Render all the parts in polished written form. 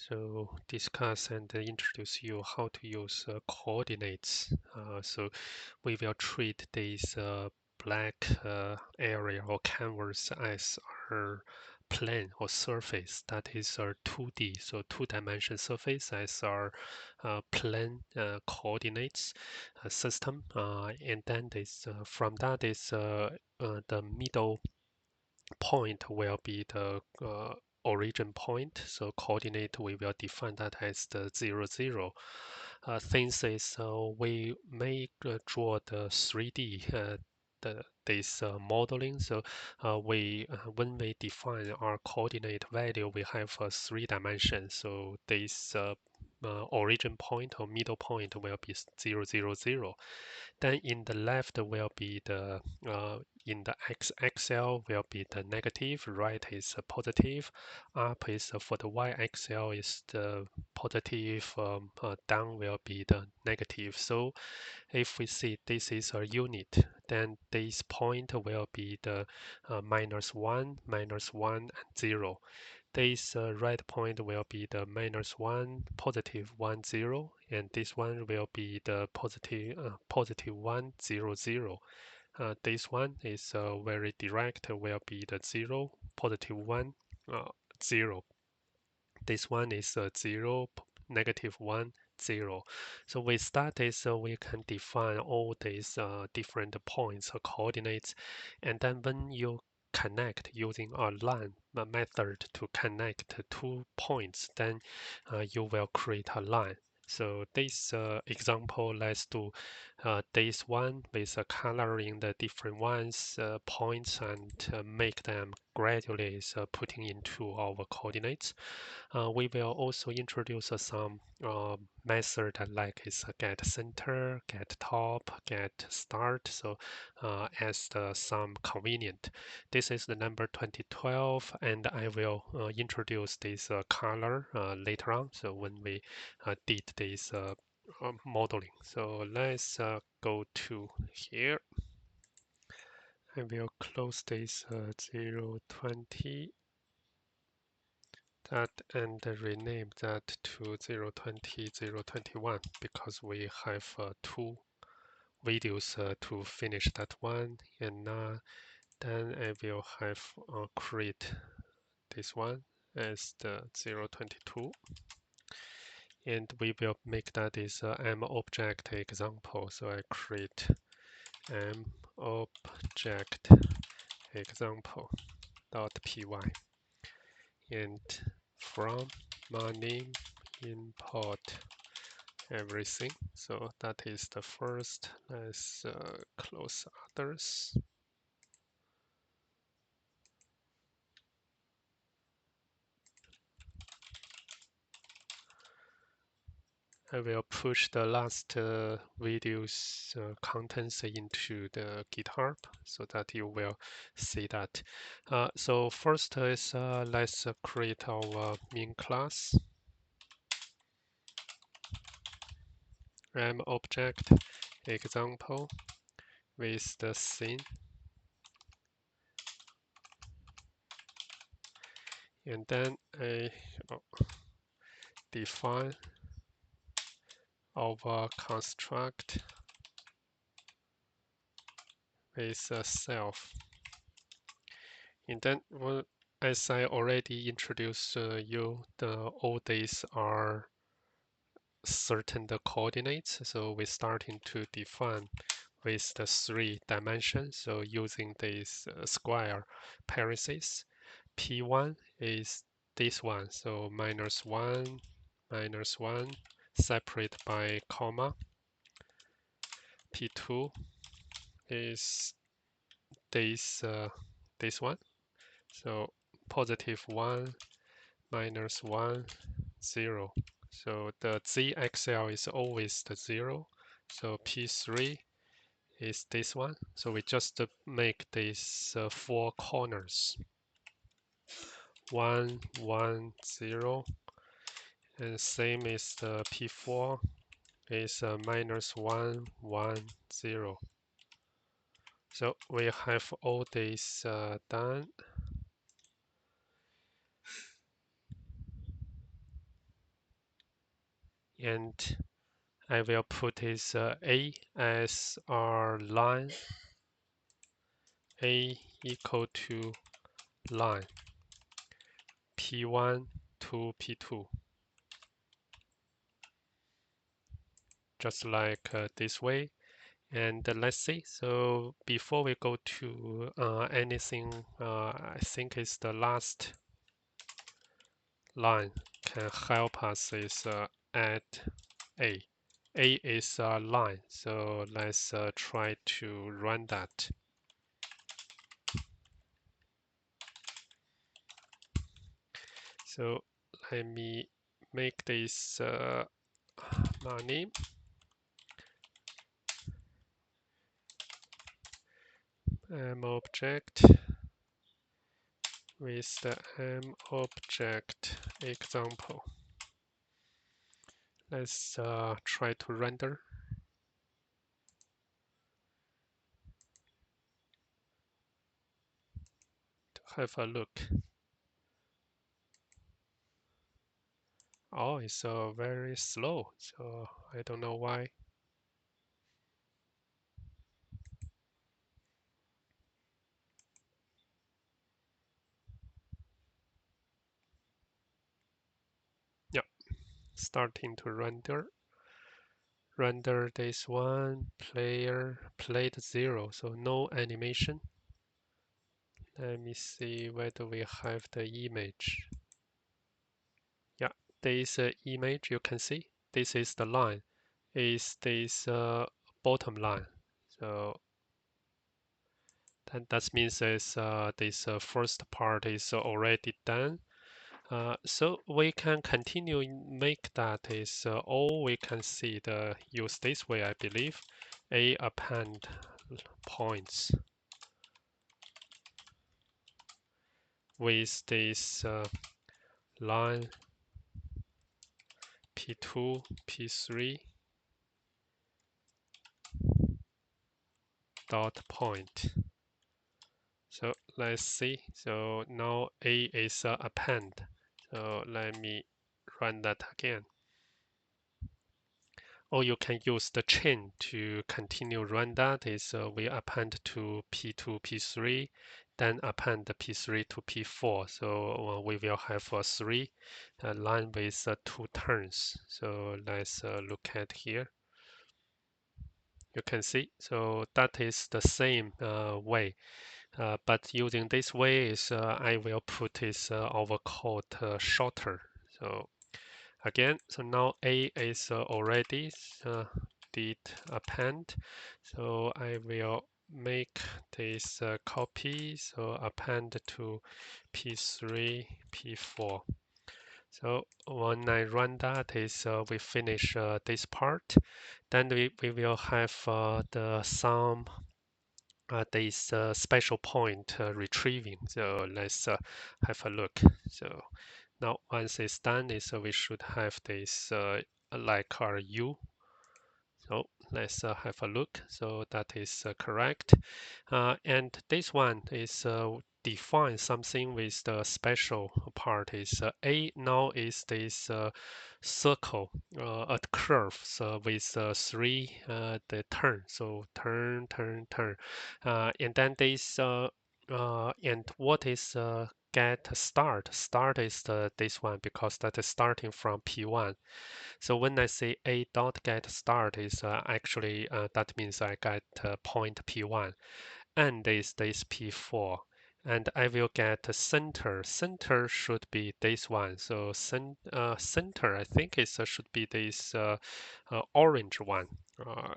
So discuss and introduce you how to use coordinates. So we will treat this black area or canvas as our plane or surface, that is our 2D, so two-dimension surface as our plane coordinates system, and then this from that is the middle point will be the origin point. So coordinate, we will define that as the 0, 0. Things is we may draw the 3D this modeling. So we when we define our coordinate value, we have 3 dimensions. So this origin point or middle point will be 0, 0, 0. Then in the left will be the in the x-axis will be the negative, right is positive, up is for the y-axis is the positive, down will be the negative. So if we see this is a unit, then this point will be the -1, -1, and 0. This right point will be the -1, +1, 0, and this one will be the +1, 0, 0. This one is very direct, will be the 0, +1, 0. This one is 0, -1, 0. So with that is we can define all these different points or coordinates, and then when you connect using a line method to connect 2 points, then you will create a line. So this example, let's do this one with coloring the different ones points and make them gradually putting into our coordinates. We will also introduce some method like is get center, get top, get start. So as some convenient. This is the number 2012, and I will introduce this color later on. So when we did this modeling. So let's go to here. I will close this 020 that and rename that to 020, 021 because we have 2 videos to finish that one, and then I will have create this one as the 022, and we will make that is M object example. So I create M object example dot py, and from Manim import everything. So that is the first. Let's close others. I will push the last video's contents into the GitHub so that you will see that. So first is let's create our main class. M object example with the scene, and then I define our construct with a self. And then, well, as I already introduced you, all these are certain the coordinates. So we're starting to define with the 3 dimensions. So using this square parentheses, P1 is this one. So -1, -1, separate by comma. P2 is this one. So +1, -1, 0. So the z-axis is always the 0. So P3 is this one. So we just make these 4 corners. 1, 1, 0. And same is the P4 is -1, 1, 0. So we have all these done. and I will put is A as our line, A equal to line P1 to P2, just like this way. And let's see. So before we go to anything, I think it's the last line can help us is add A. A is a line, so let's try to run that. So let me make this Manim object with the M object example. Let's try to render. Have a look. Oh, it's very slow, so I don't know why. Yeah, starting to render. Render this one, player played 0, so no animation. Let me see whether we have the image. Yeah, this image you can see. This is the line. Is this bottom line? So that means is this first part is already done. So we can continue make that is all we can see the use this way, I believe. A append points with this line P2, P3 dot point. So let's see. So now A is append. So let me run that again. Or you can use the chain to continue run that is we append to P2, P3, then append P3 to P4. So we will have a 3 line with 2 turns. So let's look at here. You can see. So that is the same way. But using this way is I will put this our code shorter. So again, so now A is already did append. So I will make this copy. So append to P3, P4. So when I run that is we finish this part. Then we will have the sum this special point retrieving. So let's have a look. So now once it's done, is we should have this like our U. So let's have a look. So that is correct. And this one is define something with the special part is A now is this circle a curve so with 3 the turn. So turn, turn, turn. And then this and what is get start? Start is this one because that is starting from P1. So when I say a dot get start is actually that means I get point P1 and is this P4 and I will get center. Center should be this one. So center I think it should be this orange one.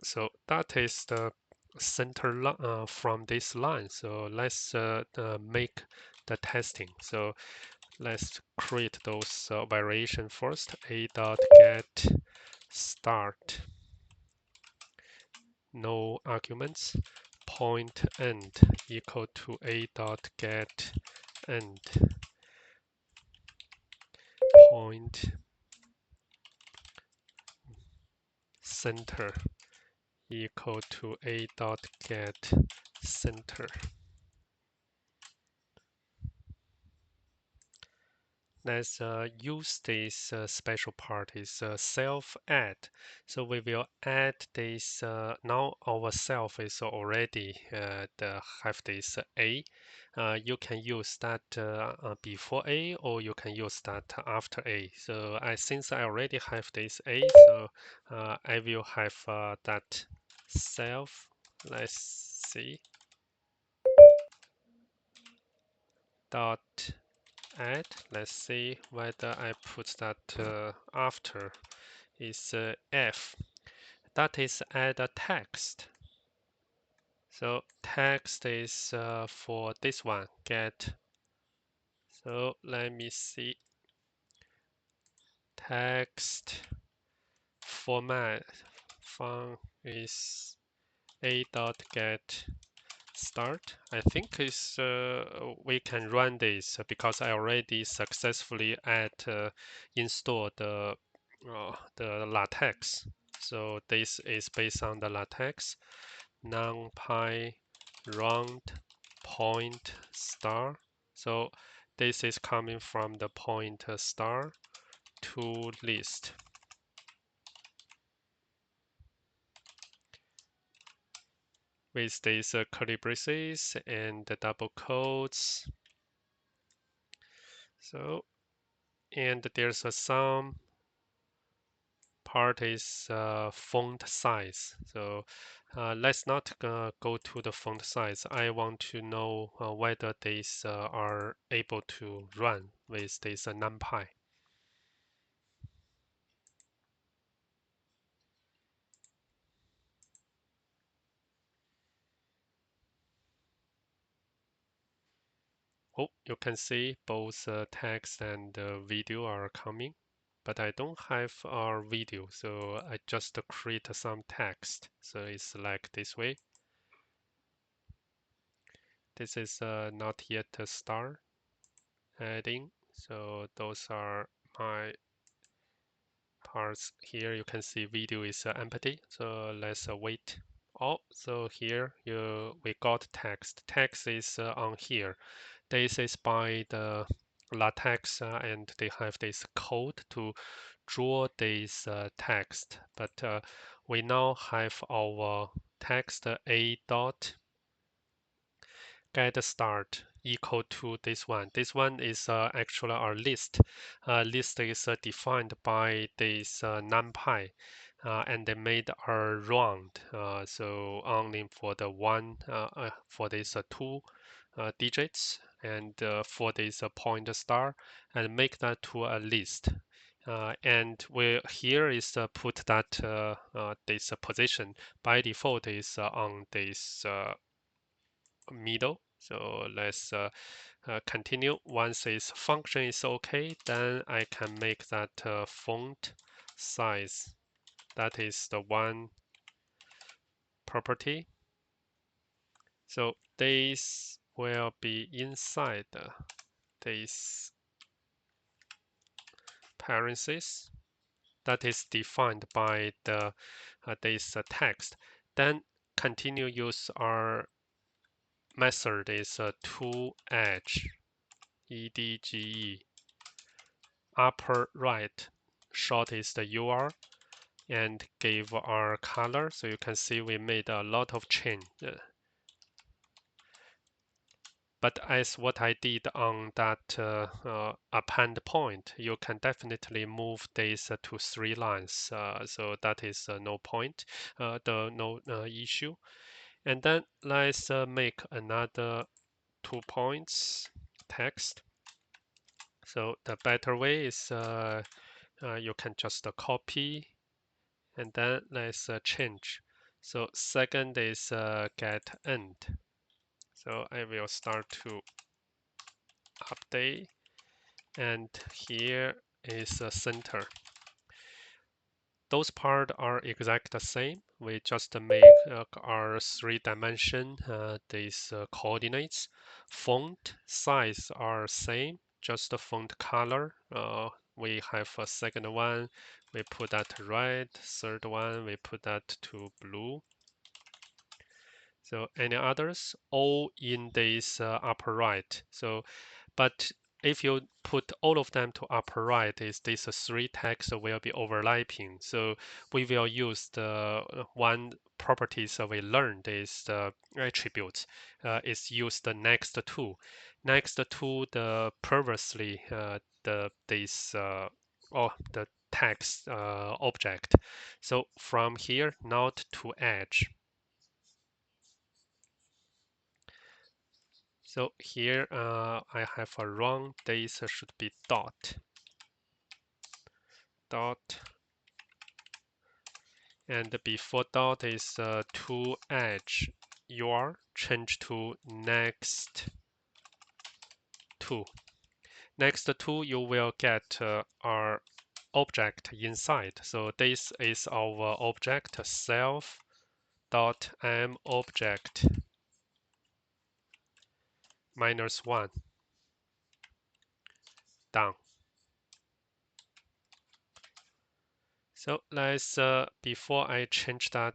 So that is the center from this line. So let's make the testing. So let's create those variation first. A dot get start, no arguments, point end equal to A dot get end, point center equal to A dot get center. let's use this special part is self add. So we will add this. Now our self is already have this A. You can use that before A, or you can use that after A. So since I already have this A, so I will have that self. Let's see. Dot add. Let's see whether I put that after is F. That is add a text. So text is for this one, get. So let me see. Text format font is a dot get start. I think is we can run this because I already successfully installed the LaTeX. So this is based on the LaTeX numpy round point star. So this is coming from the point star to list. With these curly braces and the double quotes. So, and there's some part is font size. So let's not go to the font size. I want to know whether these are able to run with this NumPy. Oh, you can see both text and video are coming, but I don't have our video, so I just create some text. So it's like this way. This is not yet a star adding, so those are my parts. Here you can see video is empty, so let's wait. Oh, so here we got text. Text is on here. This is by the LaTeX, and they have this code to draw this text. But we now have our text a dot get start equal to this one. This one is actually our list. List is defined by this NumPy, and they made a round. So only for the one, for this two digits, and for this point star, and make that to a list. And we here is put that this position by default is on this middle. So let's continue. Once this function is okay, then I can make that font size. That is the one property. So this will be inside this parenthesis that is defined by the this text. Then continue use our method is to edge edge upper right short is the UR and give our color. So you can see we made a lot of change. But as what I did on that append point, you can definitely move this to 3 lines. So that is no point, no issue. And then let's make another 2 points text. So the better way is you can just copy and then let's change. So second is get end. So I will start to update, and here is center. Those parts are exact the same. We just make our 3-dimension these coordinates. Font size are same, just the font color. We have a second one, we put that red. Third one, we put that to blue. So any others? All in this upper right. So, but if you put all of them to upper right, is these three tags will be overlapping. So we will use the one properties we learned is the attributes is use the next to. Next to the previously or the text object. So from here, not to edge. So here I have a wrong. This should be dot. And before dot is to edge. Your change to next to. Next to you will get our object inside. So this is our object self dot m object -1 done. So let's before I change that